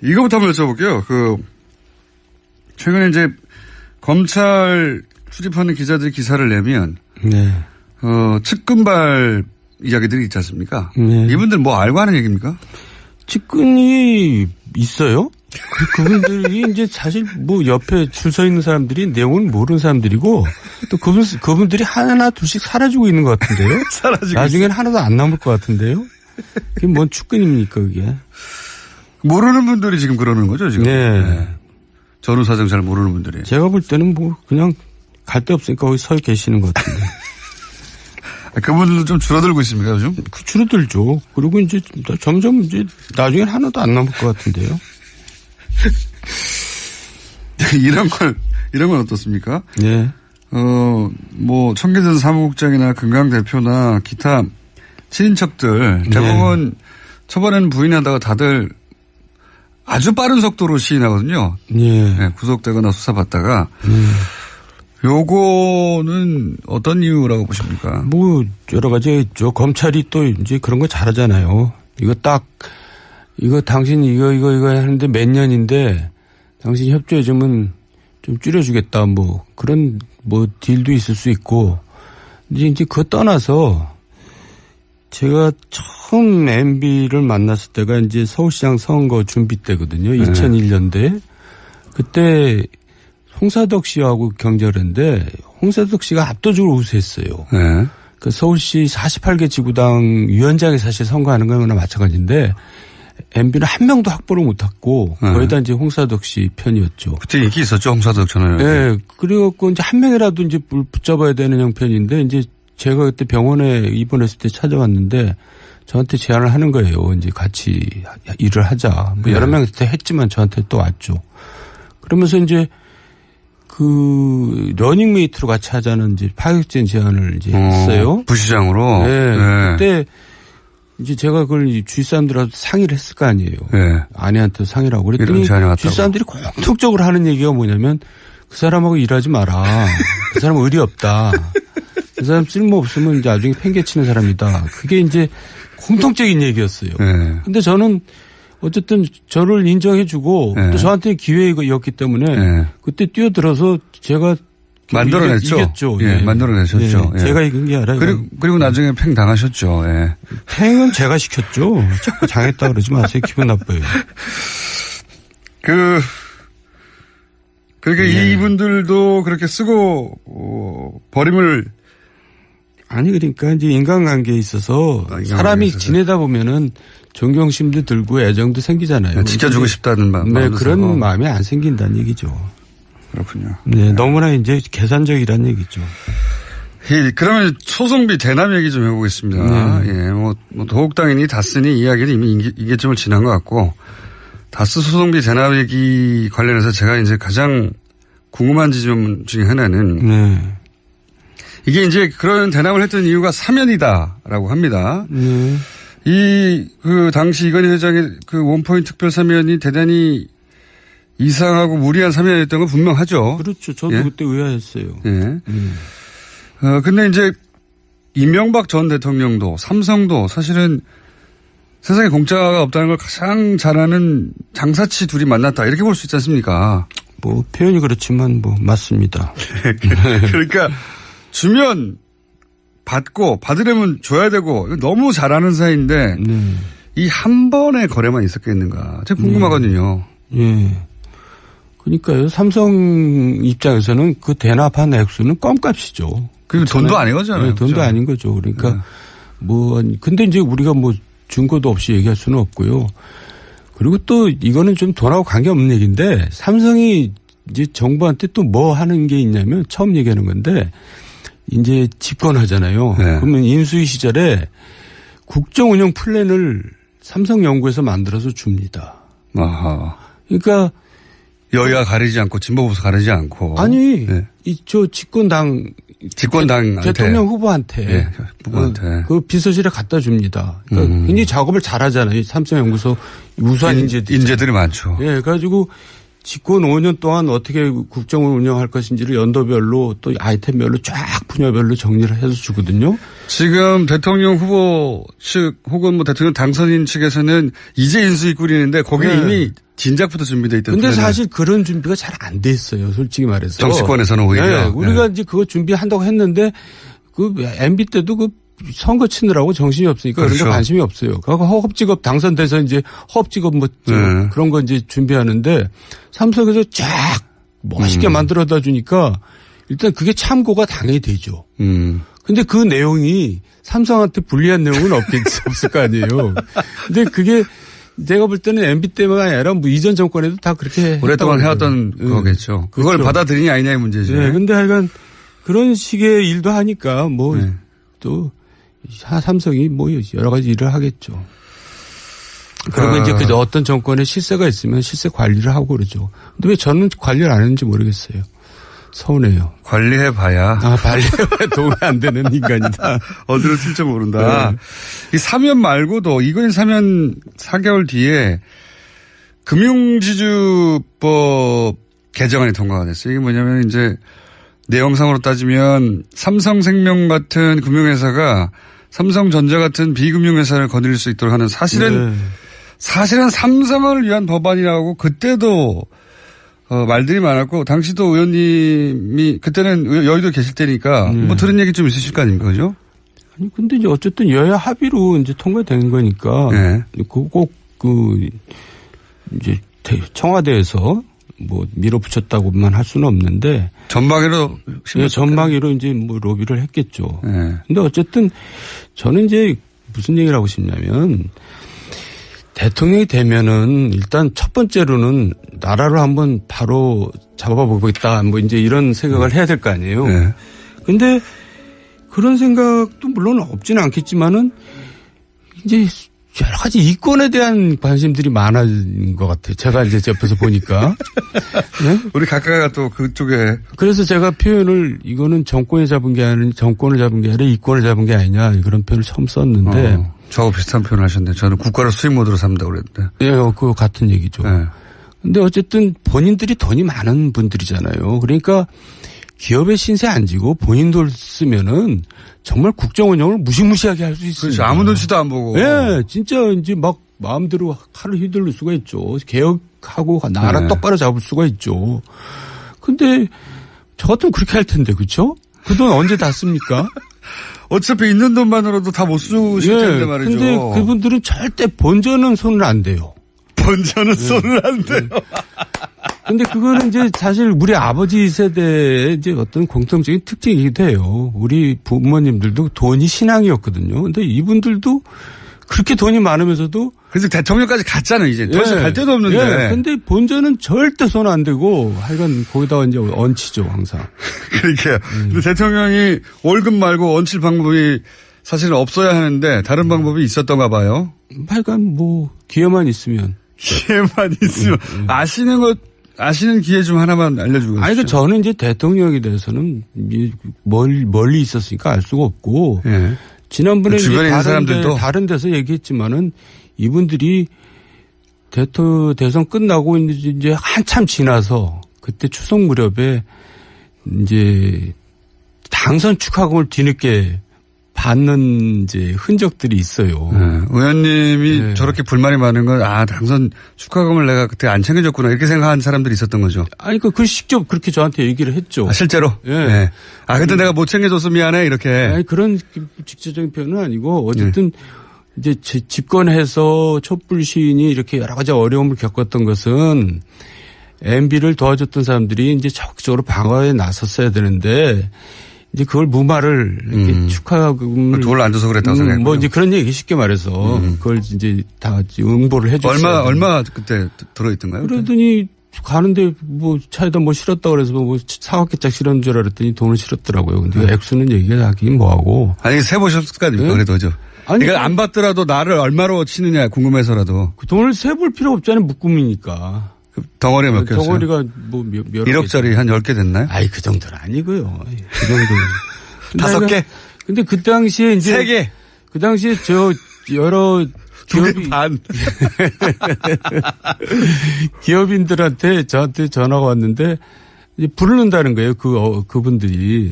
이거부터 한번 여쭤볼게요. 최근에 이제 검찰 출입하는 기자들이 기사를 내면, 네. 측근발 이야기들이 있지 않습니까? 네. 이분들 뭐 알고 하는 얘기입니까? 측근이 있어요? 그분들이 이제 사실 뭐 옆에 줄 서 있는 사람들이 내용을 모르는 사람들이고 또 그분들이 하나 둘씩 사라지고 있는 것 같은데요? 나중에는 하나도 안 남을 것 같은데요? 그게 뭔 측근입니까, 그게? 모르는 분들이 지금 그러는 거죠, 지금? 네. 네. 전후 사정 잘 모르는 분들이. 제가 볼 때는 뭐 그냥 갈 데 없으니까 거기 서 계시는 것 같은데. 그분들도 좀 줄어들고 있습니까, 요즘? 줄어들죠. 그리고 이제 점점 이제 나중엔 하나도 안 남을 것 같은데요. 이런 건 어떻습니까? 네. 뭐, 청계천 사무국장이나 금강 대표나 기타 친인척들 대부분 초반에는 부인하다가 다들 아주 빠른 속도로 시인하거든요. 네, 구속되거나 수사받다가. 요거는 어떤 이유라고 보십니까? 뭐, 여러 가지가 있죠. 검찰이 또 이제 그런 거 잘하잖아요. 이거 당신 이거 하는데 몇 년인데 당신 협조해주면 좀 줄여주겠다. 뭐, 그런 뭐 딜도 있을 수 있고. 이제 그거 떠나서 제가 처음 MB를 만났을 때가 이제 서울시장 선거 준비 때거든요. 2001년도에. 그때 홍사덕 씨하고 경쟁을 했는데 홍사덕 씨가 압도적으로 우세했어요. 네. 그 서울시 48개 지구당 위원장이 사실 선거하는 거나 마찬가지인데 MB는 한 명도 확보를 못했고 거의 다 이제 홍사덕 씨 편이었죠. 그때 인기 있었죠, 홍사덕 전화요. 네. 그리고 이제 한 명이라도 이제 붙잡아야 되는 형편인데 이제 제가 그때 병원에 입원했을 때 찾아왔는데 저한테 제안을 하는 거예요. 이제 같이 일을 하자. 뭐 여러 명 그때 했지만 저한테 또 왔죠. 그러면서 이제 러닝메이트로 같이 하자는 이제 파격적인 제안을 이제 했어요. 부시장으로? 네. 그때 이제 제가 그걸 주위 사람들하고 상의를 했을 거 아니에요. 네. 아내한테 상의를 하고 그랬더니 주위 사람들이 공통적으로 하는 얘기가 뭐냐면 그 사람하고 일하지 마라. 그 사람 의리 없다. 그 사람 쓸모 없으면 이제 나중에 팽개치는 사람이다. 그게 이제 공통적인 얘기였어요. 네. 근데 저는 어쨌든 저를 인정해주고 또 저한테 기회였기 때문에 그때 뛰어들어서 제가 만들어냈죠. 이겼죠. 예, 만들어내셨죠. 예. 제가 이긴 게 아니라. 그리고 나중에 팽 당하셨죠. 예. 팽은 제가 시켰죠. 자꾸 당했다 그러지 마세요. 기분 나빠요. 그러니까 이분들도 그렇게 쓰고 버림을 아니 그러니까 이제 인간관계에 있어서 사람이 지내다 보면은 존경심도 들고 애정도 생기잖아요. 지켜주고 싶다는 마음. 네, 그런 마음이 안 생긴다는 얘기죠. 그렇군요. 네, 너무나 이제 계산적이라는 얘기죠. 그러면 소송비 대납 얘기 좀 해보겠습니다. 예, 뭐 도곡당이니 다스니 이야기는 이미 이게쯤을 지난 것 같고 다스 소송비 대납 얘기 관련해서 제가 이제 가장 궁금한 지점 중에 하나는 이게 이제 그런 대납을 했던 이유가 사면이다라고 합니다. 당시 이건희 회장의 원포인트 특별 사면이 대단히 이상하고 무리한 사면이었던 건 분명하죠. 그렇죠. 저도 그때 의아했어요. 예. 근데 이제 이명박 전 대통령도 삼성도 사실은 세상에 공짜가 없다는 걸 가장 잘 아는 장사치 둘이 만났다. 이렇게 볼 수 있지 않습니까? 뭐 표현이 그렇지만 뭐 맞습니다. 그러니까 주면 받고 받으려면 줘야 되고 너무 잘하는 사이인데 이 한 번의 거래만 있었겠는가. 제가 궁금하거든요. 예. 그러니까요. 삼성 입장에서는 그 대납한 액수는 껌값이죠. 그리고 돈도 아닌 거잖아요. 네, 돈도 그렇죠? 아닌 거죠. 그러니까 근데 이제 우리가 뭐 증거도 없이 얘기할 수는 없고요. 그리고 또 이거는 좀 돈하고 관계없는 얘기인데 삼성이 이제 정부한테 또 뭐 하는 게 있냐면 처음 얘기하는 건데 이제 집권하잖아요. 그러면 인수위 시절에 국정운영 플랜을 삼성연구에서 만들어서 줍니다. 아하. 그러니까 여야 가리지 않고 진보보수 가리지 않고. 아니 저 집권당 대통령 후보한테 그 비서실에 갖다 줍니다. 그러니까 굉장히 작업을 잘하잖아요. 삼성연구소 우수한 인재들이 많죠. 예, 그래가지고 집권 5년 동안 어떻게 국정을 운영할 것인지를 연도별로 또 아이템별로 쫙 분야별로 정리를 해서 주거든요. 지금 대통령 후보 측 혹은 뭐 대통령 당선인 측에서는 이제 인수위 꾸리는데 거기는 이미 진작부터 준비되어 있던. 근데 사실 그런 준비가 잘 안 돼 있어요. 솔직히 말해서. 정치권에서는 오히려. 네, 우리가 이제 그거 준비한다고 했는데 그 MB 때도 그 선거 치느라고 정신이 없으니까 그런 데 관심이 없어요. 그러니까 허겁지겁 당선돼서 이제 허겁지겁 뭐 그런 거 이제 준비하는데 삼성에서 쫙 멋있게 만들어다 주니까 일단 그게 참고가 당연히 되죠. 근데 그 내용이 삼성한테 불리한 내용은 없을 거 아니에요. 근데 그게 제가 볼 때는 MB 때만 아니라 뭐 이전 정권에도 다 그렇게 오랫동안 해왔던 거겠죠. 그걸 그렇죠. 받아들이냐 아니냐의 문제죠. 네. 근데 하여간 그런 식의 일도 하니까 뭐 또 삼성이 뭐 여러 가지 일을 하겠죠. 그리고 이제 그 어떤 정권에 실세가 있으면 실세 관리를 하고 그러죠. 근데 왜 저는 관리를 안 했는지 모르겠어요. 서운해요. 관리해봐야. 관리해봐야 도움이 안 되는 인간이다. 어디로 튈지 모른다. 네. 이 사면 말고도 이건 사면 4개월 뒤에 금융지주법 개정안이 통과가 됐어요. 이게 뭐냐면 이제 내용상으로 따지면 삼성생명 같은 금융회사가 삼성전자 같은 비금융회사를 거느릴 수 있도록 하는 사실은 삼성을 위한 법안이라고 그때도 말들이 많았고 당시도 의원님이 그때는 여의도 계실 때니까 뭐 들은 얘기 좀 있으실 거 아닙니까, 그죠? 아니 근데 이제 어쨌든 여야 합의로 이제 통과된 거니까 꼭 이제 청와대에서 뭐 밀어붙였다고만 할 수는 없는데 전방위로 전방위로 이제 뭐 로비를 했겠죠. 근데 어쨌든 저는 이제 무슨 얘기를 하고 싶냐면 대통령이 되면은 일단 첫 번째로는 나라를 한번 바로 잡아보고 있다. 뭐 이제 이런 생각을 해야 될 거 아니에요. 근데 그런 생각도 물론 없지는 않겠지만은 이제 여러 가지 이권에 대한 관심들이 많아진 것 같아요. 제가 이제 옆에서 보니까. 네? 우리 각각가 또 그쪽에. 그래서 제가 표현을 이거는 정권을 잡은 게 아니라 이권을 잡은 게 아니냐 그런 표현을 처음 썼는데. 저하고 비슷한 표현을 하셨는데 저는 국가를 수익 모드로 삼다고 그랬는데. 예, 그거 같은 얘기죠. 근데 어쨌든 본인들이 돈이 많은 분들이잖아요. 그러니까 기업의 신세 안 지고 본인 돈 쓰면은 정말 국정 운영을 무시무시하게 할 수 있어요. 그렇죠. 아무 눈치도 안 보고. 예, 진짜 이제 막 마음대로 칼을 휘둘릴 수가 있죠. 개혁하고 나라 똑바로 잡을 수가 있죠. 근데 저 같으면 그렇게 할 텐데, 그렇죠? 그 돈 언제 다 씁니까? 어차피 있는 돈만으로도 다 못 쓰실 텐데 말이죠. 근데 그분들은 절대 본전은 손을 안 대요. 본전은 손을 안 대요. 근데 그거는 이제 사실 우리 아버지 세대의 이제 어떤 공통적인 특징이기도 해요. 우리 부모님들도 돈이 신앙이었거든요. 근데 이분들도 그렇게 돈이 많으면서도. 그래서 대통령까지 갔잖아요, 이제. 더 이상 갈 데도 없는데. 근데 본전은 절대 손 안 대고 하여간 거기다가 이제 얹히죠, 항상. 그러니까요. 근데 대통령이 월급 말고 얹힐 방법이 사실은 없어야 하는데 다른 방법이 있었던가 봐요. 하여간 뭐 기회만 있으면. 아시는 기회 좀 하나만 알려주고. 아니, 저는 이제 대통령에 대해서는 멀리 있었으니까 알 수가 없고. 지난번에 주변에 있는 사람들도 다른 데서 얘기했지만은 이분들이 대선 끝나고 이제 한참 지나서 그때 추석 무렵에 이제 당선 축하금을 뒤늦게 받는 이제 흔적들이 있어요. 의원님이 저렇게 불만이 많은 건 당선 축하금을 내가 그때 안 챙겨줬구나 이렇게 생각한 사람들이 있었던 거죠. 아니 그 직접 그렇게 저한테 얘기를 했죠. 실제로? 네. 그때 내가 못 챙겨줘서 미안해 이렇게. 아니 그런 직접적인 표현은 아니고 어쨌든 이제 집권해서 촛불 시인이 이렇게 여러 가지 어려움을 겪었던 것은 MB를 도와줬던 사람들이 이제 적극적으로 방어에 나섰어야 되는데. 이제 그걸 무마를 이렇게 축하금을 돈을 안 줘서 그랬다고 생각해요. 뭐 이제 그런 얘기 쉽게 말해서 그걸 이제 다 응보를 해줬어요. 얼마 그때 들어있던가요? 그러더니 가는데 뭐 차에다 뭐 실었다 그래서 뭐 사각개짝 실은 줄 알았더니 돈을 실었더라고요. 근데 액수는 얘기하긴 뭐하고. 아니 세보셨을 거 아닙니까? 그래도죠. 아니 그러니까 안 받더라도 나를 얼마로 치느냐 궁금해서라도. 그 돈을 세볼 필요 없잖아요. 묶음이니까. 덩어리가 몇 개였어요? 덩어리가 뭐 몇 1억짜리 한 10개 됐나요? 아이, 그 정도는 아니고요. 그 정도는. 5개? 근데 그 당시에 이제. 3개? 그 당시에 여러 기업이. 반. 기업인들한테 저한테 전화가 왔는데 이제 부르는다는 거예요. 그분들이.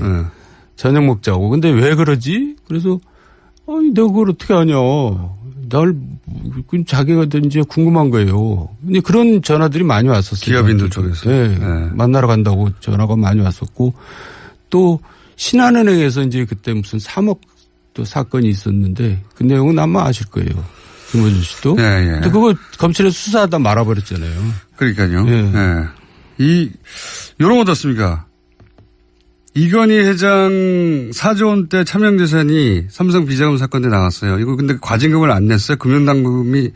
저녁 먹자고. 근데 왜 그러지? 그래서 내가 그걸 어떻게 하냐. 자기가 이제 궁금한 거예요. 근데 그런 전화들이 많이 왔었어요. 기업인들 쪽에서. 네. 네. 만나러 간다고 전화가 많이 왔었고 또 신한은행에서 이제 그때 무슨 3억 또 사건이 있었는데 그 내용은 아마 아실 거예요. 김어준 씨도. 예, 예. 근데 그거 검찰에서 수사하다 말아버렸잖아요. 그러니까요. 예. 예. 요런 거 어떻습니까? 이건희 회장 4조 원대 차명재산이 삼성 비자금 사건 때 나왔어요. 이거 근데 과징금을 안 냈어요. 금융당국이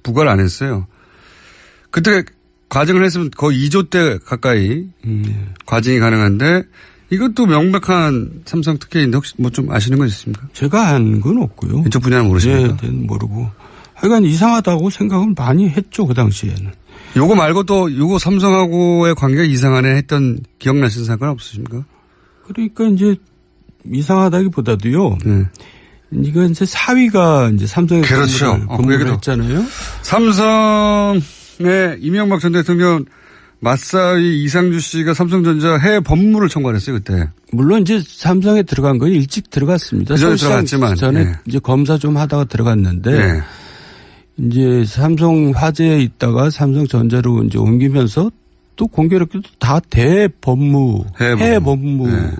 부과를 안 했어요. 그때 과징을 했으면 거의 2조 대 가까이 과징이 가능한데 이것도 명백한 삼성 특혜인데 혹시 뭐 좀 아시는 거 있습니까? 제가 아는 건 없고요. 이쪽 분야는 모르십니까? 네, 모르고. 하여간 이상하다고 생각을 많이 했죠. 그 당시에는. 요거 말고 또 요거 삼성하고의 관계가 이상하네 했던 기억나시는 사건 없으십니까? 그러니까 이제 이상하다기보다도요. 이거 이제 사위가 이제 삼성에서 그렇죠. 근무를 했잖아요. 삼성의 이명박 전 대통령 맞사위 이상주 씨가 삼성전자 해외 법무를 청구했어요 그때. 물론 이제 삼성에 들어간 건 일찍 들어갔습니다. 그전에 들어갔지만 전에 네. 이제 검사 좀 하다가 들어갔는데. 네. 이제 삼성 화재에 있다가 삼성전자로 이제 옮기면서 또 공교롭게도 다 대법무, 해외 법무 네.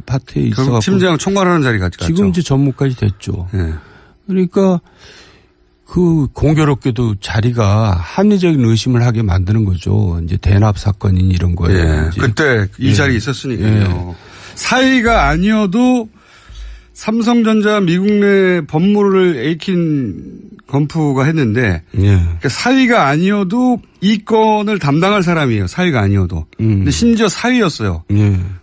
파트에 있어갖고 팀장 총괄하는 자리까지 갔죠. 지금 이제 전무까지 됐죠. 네. 그러니까 그 공교롭게도 자리가 합리적인 의심을 하게 만드는 거죠. 이제 대납 사건인 이런 거에. 네. 그때 이 자리에 있었으니까요. 네. 사위가 아니어도 삼성전자 미국 내 법무를 에이킨 건프가 했는데 그러니까 사위가 아니어도 이 건을 담당할 사람이에요. 사위가 아니어도. 근데 심지어 사위였어요.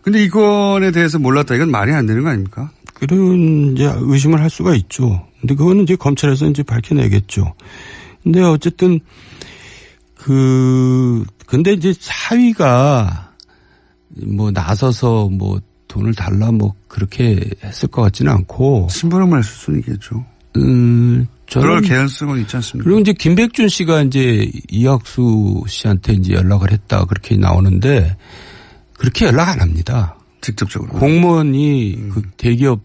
근데 이 건에 대해서 몰랐다. 이건 말이 안 되는 거 아닙니까? 그런 이제 의심을 할 수가 있죠. 근데 그거는 이제 검찰에서 이제 밝혀내겠죠. 근데 어쨌든 근데 이제 사위가 뭐 나서서 뭐 돈을 달라 뭐 그렇게 했을 것 같지는 않고. 심부름을 했을 수는 있겠죠. 그럴 개연성은 있지 않습니까? 그리고 이제 김백준 씨가 이제 이학수 씨한테 이제 연락을 했다 그렇게 나오는데 그렇게 연락 안 합니다. 직접적으로. 공무원이 그 대기업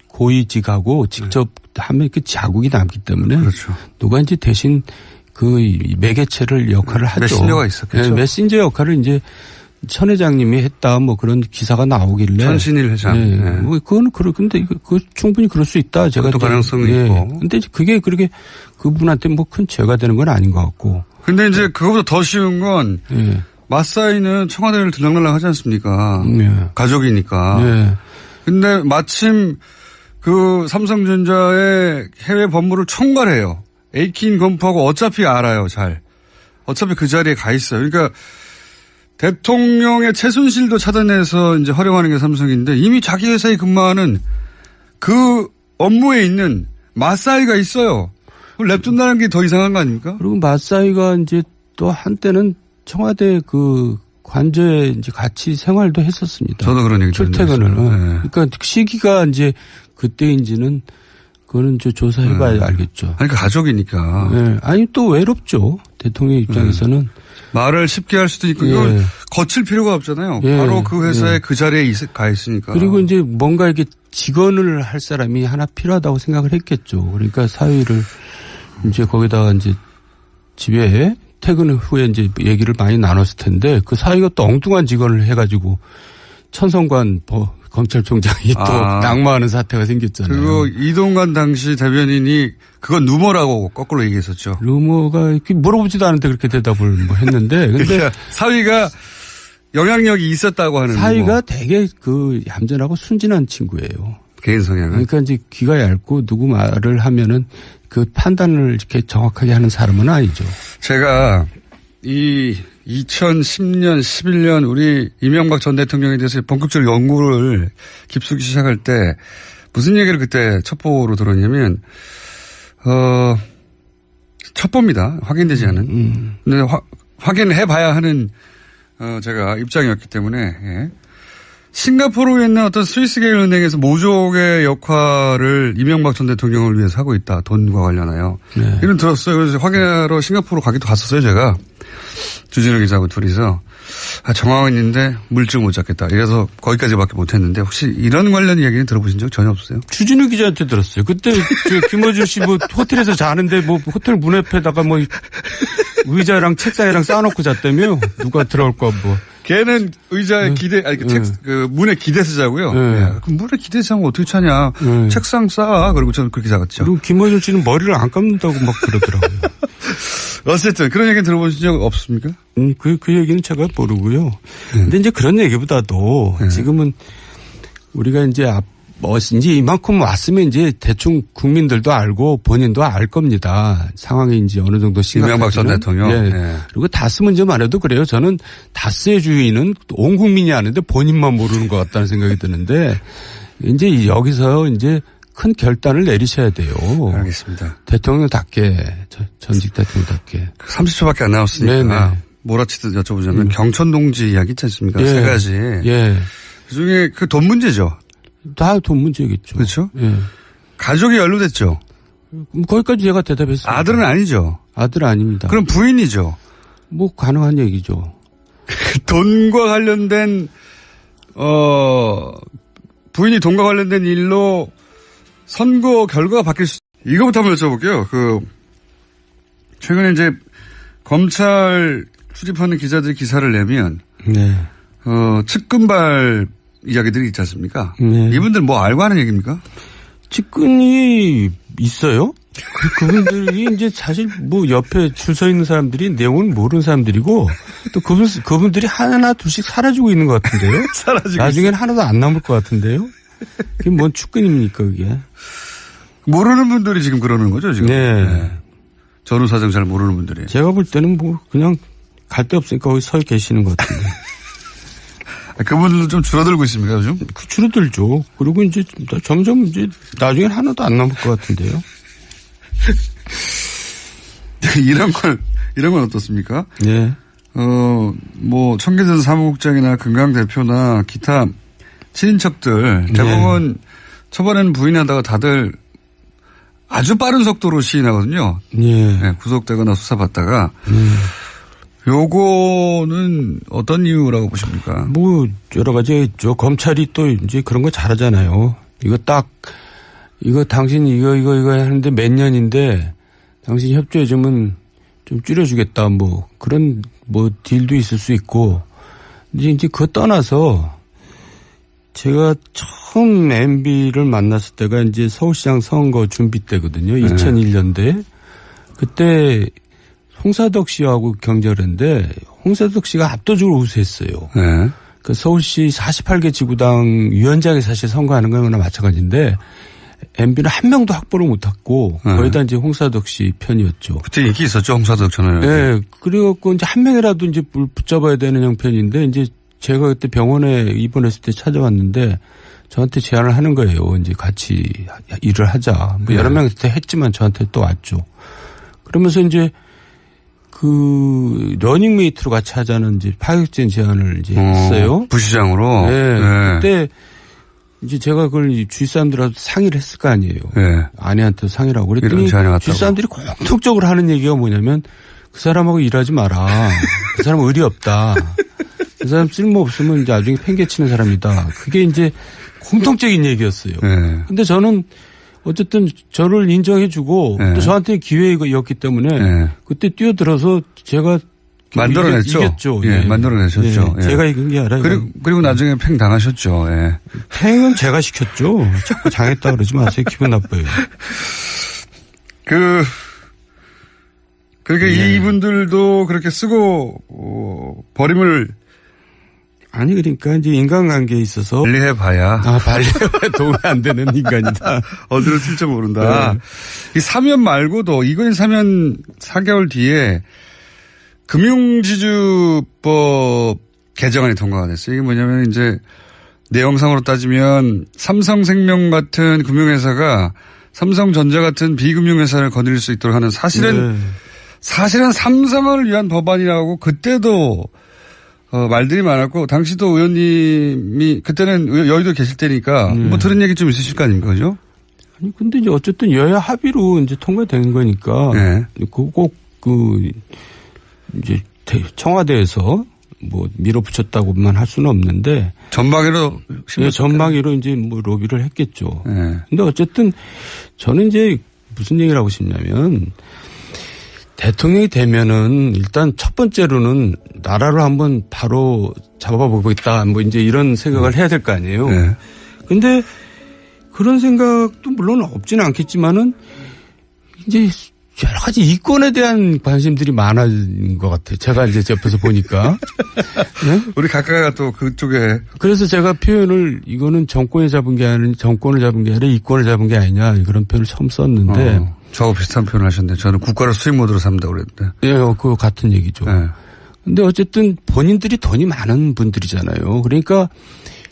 고위직하고 직접 하면 그 자국이 남기 때문에. 그렇죠. 누가 이제 대신 그 매개체를 역할을 하죠. 메신저가 있었겠죠. 네, 메신저 역할을 이제 천 회장님이 했다 뭐 그런 기사가 나오길래. 천신일 회장. 네. 네. 뭐 그거는 근데 그 충분히 그럴 수 있다. 제가 또 가능성이 네. 있고. 근데 그게 그렇게 그분한테 뭐 큰 죄가 되는 건 아닌 것 같고. 근데 이제 그거보다 더 쉬운 건 네. 맞사이는 청와대를 들락날락 하지 않습니까? 네. 가족이니까. 네. 근데 마침 그 삼성전자의 해외 법무를 총괄해요. 에이킨 건프하고 어차피 알아요. 잘. 어차피 그 자리에 가 있어요. 그러니까 대통령의 최순실도 차단해서 이제 활용하는 게 삼성인데 이미 자기 회사에 근무하는 그 업무에 있는 맞사이가 있어요. 그걸 냅둔다는 게 더 이상한 거 아닙니까? 그리고 맞사이가 이제 또 한때는 청와대 그 관저에 이제 같이 생활도 했었습니다. 저도 그런 얘기 출퇴근을. 네. 그러니까 시기가 이제 그때인지는 그거는 조사해봐야 알겠죠. 아니, 그 가족이니까. 네. 아니, 또 외롭죠. 대통령 입장에서는. 말을 쉽게 할 수도 있고, 이걸 거칠 필요가 없잖아요. 바로 그 회사에 그 자리에 가 있으니까. 그리고 이제 뭔가 이렇게 직원을 할 사람이 하나 필요하다고 생각을 했겠죠. 그러니까 사위를 이제 거기다가 이제 집에 퇴근 후에 이제 얘기를 많이 나눴을 텐데 그 사위가 또 엉뚱한 직원을 해가지고 천성관 검찰총장이 또 낙마하는 사태가 생겼잖아요. 그리고 이동관 당시 대변인이 그건 루머라고 거꾸로 얘기했었죠. 루머가 이렇게 물어보지도 않은데 그렇게 대답을 뭐 했는데. 근데 그러니까 사위가 영향력이 있었다고 하는. 사위가 되게 그 얌전하고 순진한 친구예요. 개인 성향은. 그러니까 이제 귀가 얇고 누구 말을 하면은 그 판단을 이렇게 정확하게 하는 사람은 아니죠. 제가 이 2010년, 11년 우리 이명박 전 대통령에 대해서 본격적으로 연구를 깊숙이 시작할 때 무슨 얘기를 그때 첩보로 들었냐면 첩보입니다. 확인되지 않은. 근데 확인을 해봐야 하는 제가 입장이었기 때문에 예. 싱가포르에 있는 어떤 스위스계열 은행에서 모종의 역할을 이명박 전 대통령을 위해서 하고 있다. 돈과 관련하여. 네. 이런 들었어요. 그래서 확인하러 싱가포르 가기도 갔었어요. 제가. 주진우 기자하고 둘이서. 정황인인데 물증 못 잡겠다. 이래서 거기까지밖에 못했는데 혹시 이런 관련 이야기는 들어보신 적 전혀 없어요? 추진우 기자한테 들었어요. 그때 김어준 씨 뭐 호텔에서 자는데 뭐 호텔 문 옆에다가 뭐 의자랑 책상이랑 쌓아놓고 잤다며? 누가 들어올까 뭐. 걔는 의자에 기대, 아니, 그 문에 기대서 자고요. 네. 그럼 문에 기대서 자면 어떻게 차냐. 책상 쌓아. 그리고 저는 그렇게 자갔죠. 그리고 김어준 씨는 머리를 안 감는다고 막 그러더라고요. 어쨌든 그런 얘기는 들어보신 적 없습니까? 그 얘기는 제가 모르고요. 근데 이제 그런 얘기보다도 지금은 우리가 이제 이제 이만큼 왔으면 이제 대충 국민들도 알고 본인도 알 겁니다. 상황이 이제 어느 정도 심각하면. 이명박 전 대통령. 예. 네. 그리고 다스 문제만 해도 그래요. 저는 다스의 주인은 온 국민이 아는데 본인만 모르는 것 같다는 생각이 드는데 이제 여기서 이제 큰 결단을 내리셔야 돼요. 알겠습니다. 대통령답게, 전직 대통령답게. 30초밖에 안 남았으니까 네네. 몰아치듯 여쭤보자면 경천동지 이야기 있지 않습니까? 예. 세 가지. 예. 그중에 그 돈 문제죠. 다 돈 문제겠죠. 그렇죠. 예. 가족이 연루됐죠. 거기까지 제가 대답했습니다. 아들은 아니죠. 아들 아닙니다. 그럼 부인이죠. 뭐 가능한 얘기죠. 돈과 관련된 부인이 돈과 관련된 일로 선거 결과가 바뀔 수. 이거부터 한번 여쭤볼게요. 최근에 이제 검찰 출입하는 기자들이 기사를 내면 네. 측근발 이야기들이 있지 않습니까? 네. 이분들 뭐 알고 하는 얘기입니까? 측근이 있어요? 그분들이 이제 사실 뭐 옆에 줄 서 있는 사람들이 내용을 모르는 사람들이고 또 그분들이 하나 둘씩 사라지고 있는 것 같은데요? 사라지고 나중엔 하나도 안 남을 것 같은데요? 그게 뭔 측근입니까 그게? 모르는 분들이 지금 그러는 거죠 지금? 네. 전후 사정 잘 모르는 분들이. 제가 볼 때는 뭐 그냥 갈 데 없으니까 거기 서 계시는 것 같은데. 그분들도 좀 줄어들고 있습니까 요즘? 줄어들죠. 그리고 이제 점점 이제 나중엔 하나도 안 남을 것 같은데요. 이런 건 어떻습니까? 네. 뭐 청계전 사무국장이나 금강 대표나 기타 친인척들 대부분 초반에는 부인하다가 다들 아주 빠른 속도로 시인하거든요. 네, 구속되거나 수사받다가. 요거는 어떤 이유라고 보십니까? 뭐 여러 가지가 있죠. 검찰이 또 이제 그런 거 잘하잖아요. 이거 당신 이거 하는데 몇 년인데 당신 협조해주면 좀 줄여주겠다. 뭐 그런 뭐 딜도 있을 수 있고. 이제 그거 떠나서 제가 처음 MB를 만났을 때가 이제 서울시장 선거 준비 때거든요. 2001년도에. 그때 홍사덕 씨하고 경쟁을 했는데 홍사덕 씨가 압도적으로 우세했어요. 네. 그 서울시 48개 지구당 위원장이 사실 선거하는 거나 마찬가지인데 MB는 한 명도 확보를 못했고 거의 다 이제 홍사덕 씨 편이었죠. 그때 인기 있었죠, 홍사덕 전화는. 네. 그래갖고 이제 한 명이라도 이제 붙잡아야 되는 형편인데 이제 제가 그때 병원에 입원했을 때 찾아왔는데 저한테 제안을 하는 거예요. 이제 같이 일을 하자. 뭐 여러 명 그때 했지만 저한테 또 왔죠. 그러면서 이제 러닝메이트로 같이 하자는 이제 파격적인 제안을 이제 했어요. 부시장으로? 네. 그때 이제 제가 그걸 주위 사람들하고 상의를 했을 거 아니에요. 네. 아내한테 상의를 하고 그랬더니 주위 사람들이 공통적으로 하는 얘기가 뭐냐면 그 사람하고 일하지 마라. 그 사람 의리 없다. 그 사람 쓸모 없으면 이제 나중에 팽개치는 사람이다. 그게 이제 공통적인 얘기였어요. 네. 근데 저는 어쨌든 저를 인정해주고 또 저한테 기회였기 때문에 그때 뛰어들어서 제가 만들어냈죠. 이겼죠. 예, 만들어내셨죠. 예. 제가 이긴 게 아니라. 그리고 나중에 팽 당하셨죠. 예. 팽은 제가 시켰죠. 자꾸 당했다 그러지 마세요. 기분 나빠요. 그러니까 이분들도 그렇게 쓰고 버림을 아니 그러니까 이제 인간관계에 있어서 발리해봐야 발리해봐야 도움이 안 되는 인간이다. 어디로 튈지 모른다. 이 사면 말고도 이건 사면 4개월 뒤에 금융지주법 개정안이 통과가 됐어요. 이게 뭐냐면 이제 내용상으로 따지면 삼성생명 같은 금융회사가 삼성전자 같은 비금융회사를 거느릴 수 있도록 하는 사실은 삼성을 위한 법안이라고 그때도 말들이 많았고 당시도 의원님이 그때는 여의도 계실 때니까 뭐 들은 얘기 좀 있으실 거 아닙니까, 그죠? 아니 근데 이제 어쨌든 여야 합의로 이제 통과된 거니까 꼭 이제 청와대에서 뭐 밀어붙였다고만 할 수는 없는데 전방위로 네, 전방위로 이제 뭐 로비를 했겠죠. 네. 근데 어쨌든 저는 이제 무슨 얘기를 하고 싶냐면 대통령이 되면은 일단 첫 번째로는 나라를 한번 바로 잡아보겠다 뭐 이제 이런 생각을 해야 될 거 아니에요. 네. 근데 그런 생각도 물론 없지는 않겠지만은 이제 여러 가지 이권에 대한 관심들이 많아진 것 같아요. 제가 이제 옆에서 보니까. 네? 우리 각각가 또 그쪽에. 그래서 제가 표현을 이거는 정권을 잡은 게 아니라 이권을 잡은 게 아니냐 그런 표현을 처음 썼는데. 저하고 비슷한 표현을 하셨는데 저는 국가를 수입 모드로 삼다고 그랬는데. 예, 그거 같은 얘기죠. 네. 근데 어쨌든 본인들이 돈이 많은 분들이잖아요. 그러니까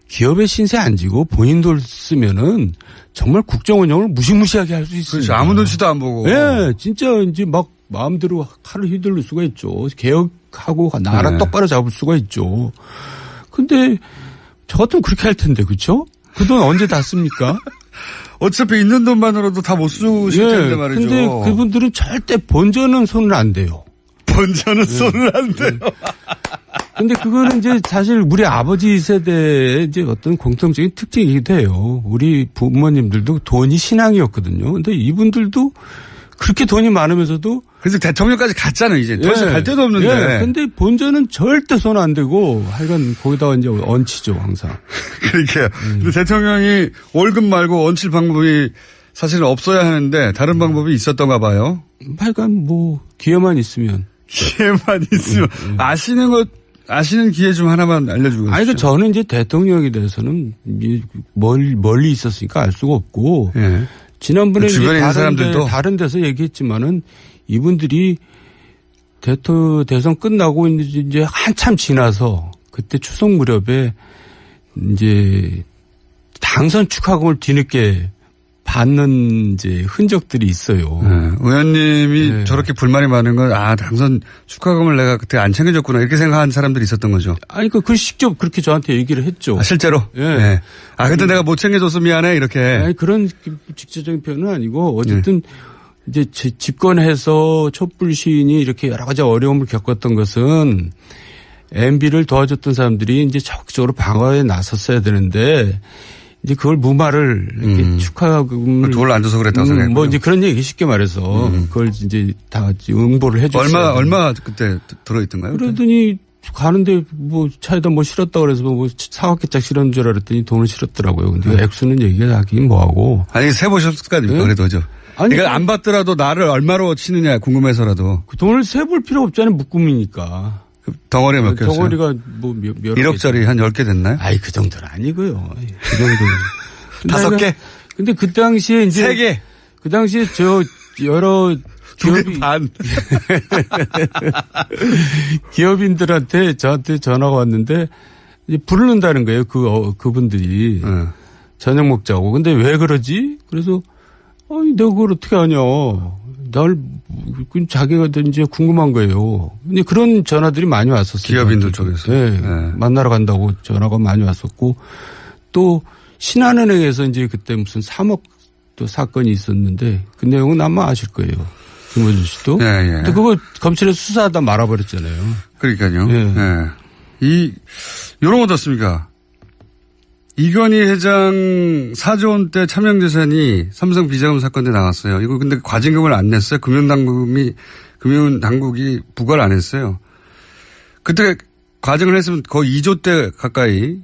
기업의 신세 안 지고 본인 돈 쓰면은 정말 국정 운영을 무시무시하게 할 수 있어요. 그렇죠. 아무 눈치도 안 보고. 예, 진짜 이제 막 마음대로 칼을 휘둘릴 수가 있죠. 개혁하고 나라 네. 똑바로 잡을 수가 있죠. 근데 저 같으면 그렇게 할 텐데, 그렇죠? 그 돈 언제 다 씁니까? 어차피 있는 돈만으로도 다 못 쓰실 텐데 말이죠. 근데 그분들은 절대 본전은 손을 안 대요. 본전은 손을 안 대요. 근데 그거는 이제 사실 우리 아버지 세대의 이제 어떤 공통적인 특징이기도 해요. 우리 부모님들도 돈이 신앙이었거든요. 근데 이분들도 그렇게 돈이 많으면서도. 그래서 대통령까지 갔잖아요, 이제. 더 이상 갈 데도 없는데. 예. 근데 본전은 절대 손 안 대고 하여간 거기다가 이제 얹히죠, 항상. 그러니까요. 근데 대통령이 월급 말고 얹힐 방법이 사실은 없어야 하는데 다른 방법이 있었던가 봐요. 하여간 뭐 기회만 있으면. 기회만 있으면. 아시는 기회 중 하나만 알려주고 계시죠. 아니, 저는 이제 대통령에 대해서는 멀리 있었으니까 알 수가 없고. 예. 지난번에 주변에 있는 사람들도 다른 데서 얘기했지만은 이분들이 대선 끝나고 이제 한참 지나서 그때 추석 무렵에 이제 당선 축하금을 뒤늦게 받는 이제 흔적들이 있어요. 네. 의원님이 저렇게 불만이 많은 건 당선 축하금을 내가 그때 안 챙겨줬구나 이렇게 생각한 사람들이 있었던 거죠. 아니 그 직접 그렇게 저한테 얘기를 했죠. 실제로? 예. 네. 그때 내가 못 챙겨줘서 미안해 이렇게. 아니 그런 직접적인 표현은 아니고 어쨌든 이제 집권해서 촛불 시인이 이렇게 여러 가지 어려움을 겪었던 것은 MB를 도와줬던 사람들이 이제 적극적으로 방어에 나섰어야 되는데 이제 그걸 무마를 이렇게 축하금을 돈을 안 줘서 그랬다고 생각해요. 뭐 이제 그런 얘기 쉽게 말해서 그걸 이제 다 응보를 해줬어요. 얼마 그때 들어있던가요? 그러더니 가는데 뭐 차에다 뭐 실었다 그래서 뭐 사각개짝 실은 줄 알았더니 돈을 실었더라고요. 근데 액수는 얘기하긴 뭐하고. 아니 세보셨을 거 아닙니까? 그래도죠. 아니, 그러니까 안 받더라도 나를 얼마로 치느냐 궁금해서라도. 그 돈을 세볼 필요 없잖아요. 묶음이니까. 덩어리가 몇 개였어요? 덩어리가 뭐 몇 1억짜리 한 10개 됐나요? 아이, 그 정도는 아니고요. 그 정도는. 5개? 근데 그 당시에 이제. 3개? 그 당시에 여러 2개 반. 기업인들한테 저한테 전화가 왔는데 이제 부르는다는 거예요. 그분들이. 저녁 먹자고. 근데 왜 그러지? 그래서 내가 그걸 어떻게 하냐. 자기가 이제 궁금한 거예요. 근데 그런 전화들이 많이 왔었어요. 기업인들 쪽에서. 네. 만나러 간다고 전화가 많이 왔었고 또 신한은행에서 이제 그때 무슨 3억 또 사건이 있었는데 그 내용은 아마 아실 거예요. 김어준 씨도. 예. 근데 그거 검찰에서 수사하다 말아버렸잖아요. 그러니까요. 예. 요런 거 어떻습니까? 이건희 회장 4조 원대 차명재산이 삼성 비자금 사건 때 나왔어요. 이거 근데 과징금을 안 냈어요. 금융당국이 부과를 안 했어요. 그때 과징을 했으면 거의 2조 대 가까이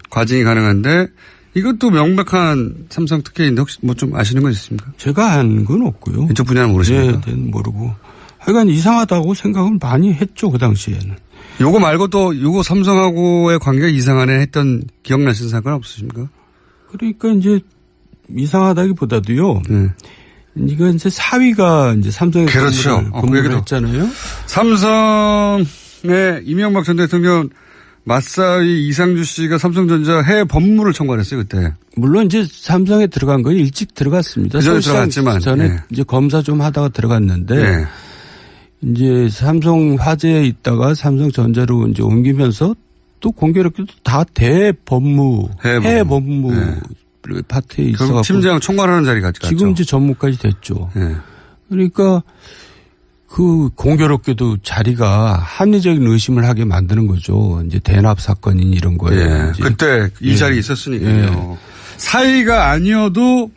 과징이 가능한데 이것도 명백한 삼성 특혜인데 혹시 뭐 좀 아시는 거 있습니까? 제가 한 건 없고요. 이쪽 분야는 모르십니까? 네, 모르고. 하여간 이상하다고 생각을 많이 했죠. 그 당시에는. 요거 말고 또 요거 삼성하고의 관계가 이상하네 했던 기억나시는 사건 없으십니까? 그러니까 이제 이상하다기보다도요. 이거 이제 사위가 이제 삼성에 그렇죠. 근무를 했잖아요. 삼성의 이명박 전 대통령 맞사위 이상주 씨가 삼성전자 해외 법무를 청구했어요 그때. 물론 이제 삼성에 들어간 건 일찍 들어갔습니다. 그전에 들어갔지만 전에 이제 검사 좀 하다가 들어갔는데. 이제 삼성 화재에 있다가 삼성전자로 이제 옮기면서 또 공교롭게도 다 대법무, 해외 법무 파트에 있어서. 팀장 총괄하는 자리까지 갔죠. 지금 이제 전무까지 됐죠. 그러니까 그 공교롭게도 자리가 합리적인 의심을 하게 만드는 거죠. 이제 대납 사건인 이런 거에. 예. 그때 이 자리에 있었으니까요. 예. 사위가 아니어도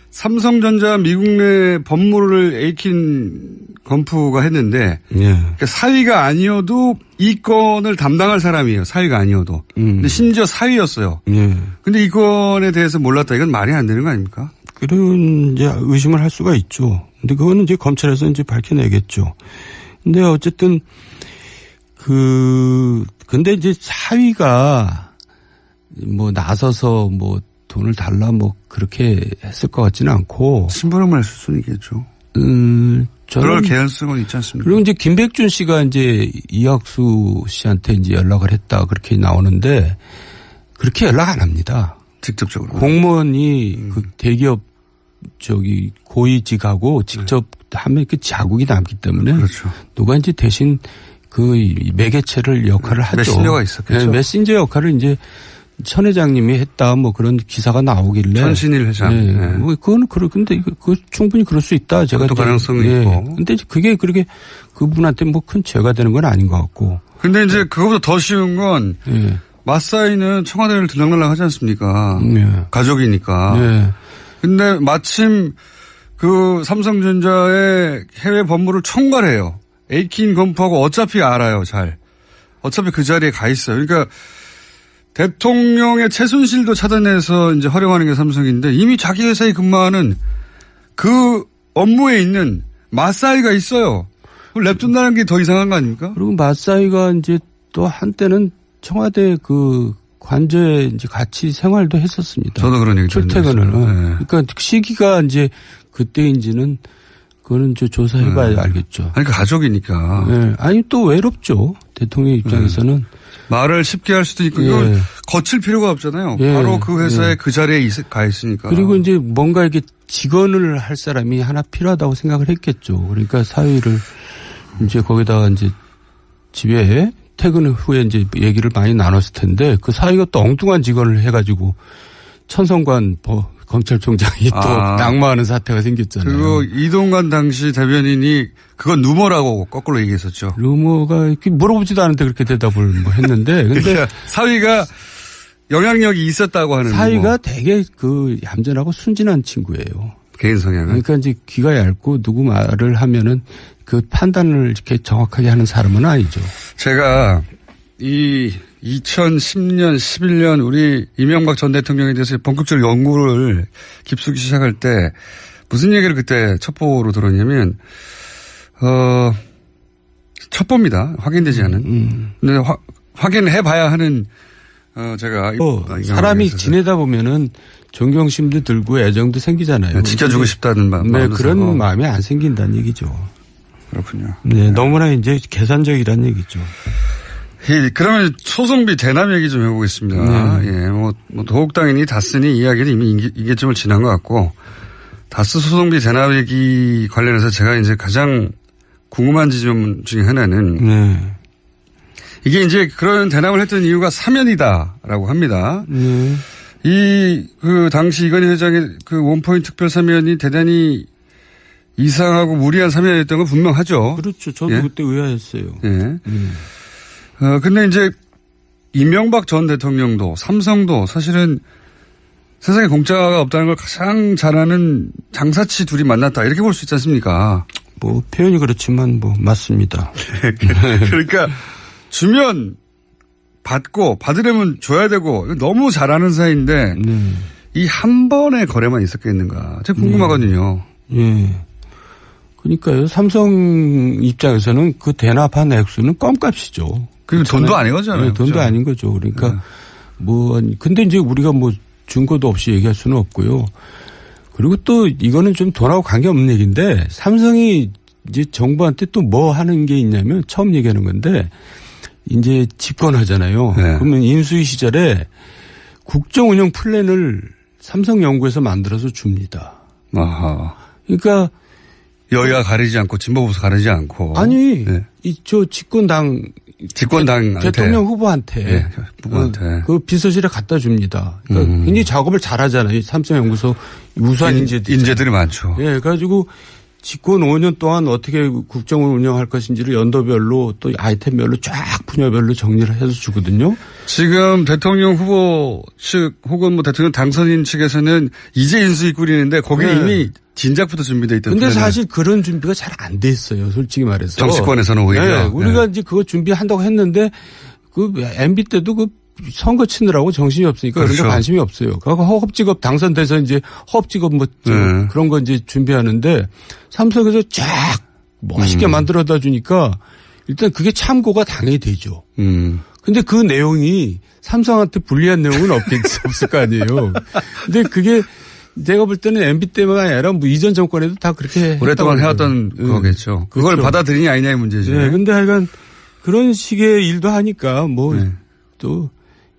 삼성전자 미국 내 법무를 에이킨 건프가 했는데 그러니까 사위가 아니어도 이 건을 담당할 사람이에요. 사위가 아니어도. 근데 심지어 사위였어요. 근데 이 건에 대해서 몰랐다. 이건 말이 안 되는 거 아닙니까? 그런 이제 의심을 할 수가 있죠. 근데 그거는 이제 검찰에서 이제 밝혀내겠죠. 근데 어쨌든 근데 이제 사위가 뭐 나서서 뭐 돈을 달라 뭐 그렇게 했을 것 같지는 않고. 심부름을 했을 수는 있겠죠. 그럴 개연성은 있지 않습니까? 그리고 이제 김백준 씨가 이제 이학수 씨한테 이제 연락을 했다 그렇게 나오는데 그렇게 연락 안 합니다. 직접적으로. 공무원이 그 대기업 고위직하고 직접 하면 그 자국이 남기 때문에. 그렇죠. 누가 이제 대신 그 매개체를 역할을 하죠. 메신저가 있었겠죠. 네, 메신저 역할을 이제 천 회장님이 했다 뭐 그런 기사가 나오길래. 천신일 회장. 네. 네. 뭐 그거는 근데 그 충분히 그럴 수 있다. 제가 또 가능성이 네. 있고. 근데 그게 그렇게 그분한테 뭐 큰 죄가 되는 건 아닌 것 같고. 근데 이제 그거보다 더 쉬운 건 네. 맞사이는 청와대를 들락날락 하지 않습니까? 네. 가족이니까. 네. 근데 마침 그 삼성전자의 해외 법무를 총괄해요. 에이킨 건프하고 어차피 알아요. 잘. 어차피 그 자리에 가 있어요. 그러니까 대통령의 최순실도 차단해서 이제 활용하는 게 삼성인데 이미 자기 회사에 근무하는 그 업무에 있는 맞사이가 있어요. 그걸 냅둔다는 게 더 이상한 거 아닙니까? 그리고 맞사이가 이제 또 한때는 청와대 그 관저에 이제 같이 생활도 했었습니다. 저도 그런 얘기 출퇴근을. 네. 그러니까 시기가 이제 그때인지는 그거는 조사해봐야 알겠죠. 아니, 그 가족이니까. 네. 아니, 또 외롭죠. 대통령 입장에서는. 말을 쉽게 할 수도 있고, 이걸 거칠 필요가 없잖아요. 바로 그 회사에 그 자리에 가 있으니까. 그리고 이제 뭔가 이렇게 직원을 할 사람이 하나 필요하다고 생각을 했겠죠. 그러니까 사위를 이제 거기다가 이제 집에 퇴근 후에 이제 얘기를 많이 나눴을 텐데 그 사위가 또 엉뚱한 직원을 해가지고 천성관 검찰총장이 또 낙마하는 사태가 생겼잖아요. 그리고 이동관 당시 대변인이 그건 루머라고 거꾸로 얘기했었죠. 루머가 이렇게 물어보지도 않은데 그렇게 대답을 뭐 했는데. 근데 그러니까 사위가 영향력이 있었다고 하는. 사위가 되게 그 얌전하고 순진한 친구예요. 개인 성향은. 그러니까 이제 귀가 얇고 누구 말을 하면은 그 판단을 이렇게 정확하게 하는 사람은 아니죠. 제가 이 2010년, 11년 우리 이명박 전 대통령에 대해서 본격적으로 연구를 깊숙이 시작할 때 무슨 얘기를 그때 첩보로 들었냐면, 첩보입니다. 확인되지 않은. 근데 확인해 봐야 하는, 제가. 사람이 지내다 보면은 존경심도 들고 애정도 생기잖아요. 지켜주고 싶다는 마음. 네, 그런 마음이 안 생긴다는 얘기죠. 그렇군요. 네, 너무나 이제 계산적이라는 얘기죠. 그러면 소송비 대납 얘기 좀 해보겠습니다. 예, 도곡당인이 다스니 이야기는 이미 임계점을 지난 것 같고, 다스 소송비 대납 얘기 관련해서 제가 이제 가장 궁금한 지점 중에 하나는, 이게 이제 그런 대납을 했던 이유가 사면이다라고 합니다. 당시 이건희 회장의 그 원포인트 특별 사면이 대단히 이상하고 무리한 사면이었던 건 분명하죠. 그렇죠. 저도 그때 의아했어요. 예. 근데 이제 이명박 전 대통령도 삼성도 사실은 세상에 공짜가 없다는 걸 가장 잘 아는 장사치 둘이 만났다. 이렇게 볼 수 있지 않습니까? 뭐 표현이 그렇지만 뭐 맞습니다. 그러니까 주면 받고 받으려면 줘야 되고 너무 잘 아는 사이인데 이 한 번의 거래만 있었겠는가. 제가 궁금하거든요. 예. 그러니까요. 삼성 입장에서는 그 대납한 액수는 껌값이죠. 그 돈도 아닌 거잖아요. 네, 돈도 아닌 거죠. 그러니까 근데 이제 우리가 뭐 증거도 없이 얘기할 수는 없고요. 그리고 또 이거는 좀 돈하고 관계없는 얘기인데 삼성이 이제 정부한테 또 뭐 하는 게 있냐면 처음 얘기하는 건데 이제 집권하잖아요. 네. 그러면 인수위 시절에 국정운영 플랜을 삼성연구에서 만들어서 줍니다. 아하. 그러니까 여야 가리지 않고 진보보수 가리지 않고. 아니, 저 집권당 대통령 후보한테. 네, 후보한테. 그 비서실에 갖다 줍니다. 그러니까 굉장히 작업을 잘 하잖아요. 삼성연구소 우수한 인재들이 많죠. 예, 그래가지고 집권 5년 동안 어떻게 국정을 운영할 것인지를 연도별로 또 아이템별로 쫙 분야별로 정리를 해서 주거든요. 지금 대통령 후보 측 혹은 뭐 대통령 당선인 측에서는 이제 인수위 꾸리는데 거기는 이미 진작부터 준비되어 있던. 근데 사실 그런 준비가 잘 안 돼 있어요. 솔직히 말해서. 정치권에서는 오히려. 네, 우리가 이제 그거 준비한다고 했는데 그 MB 때도 그 선거 치느라고 정신이 없으니까 그런 데 관심이 없어요. 그러니까 허업직업 당선돼서 이제 허업직업 뭐 그런 거 이제 준비하는데 삼성에서 쫙 멋있게 만들어다 주니까 일단 그게 참고가 당연히 되죠. 근데 그 내용이 삼성한테 불리한 내용은 없을 거 아니에요. 근데 그게 제가 볼 때는 MB 때문에 아니라 뭐 이전 정권에도 다 그렇게 오랫동안 해왔던 거겠죠. 그걸 그렇죠. 받아들이냐 아니냐의 문제죠. 네. 근데 하여간 그런 식의 일도 하니까 뭐 또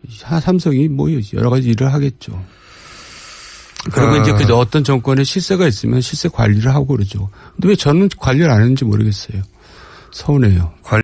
삼성이 뭐 여러 가지 일을 하겠죠. 그리고 이제 그 어떤 정권에 실세가 있으면 실세 관리를 하고 그러죠. 근데 왜 저는 관리를 안 했는지 모르겠어요. 서운해요.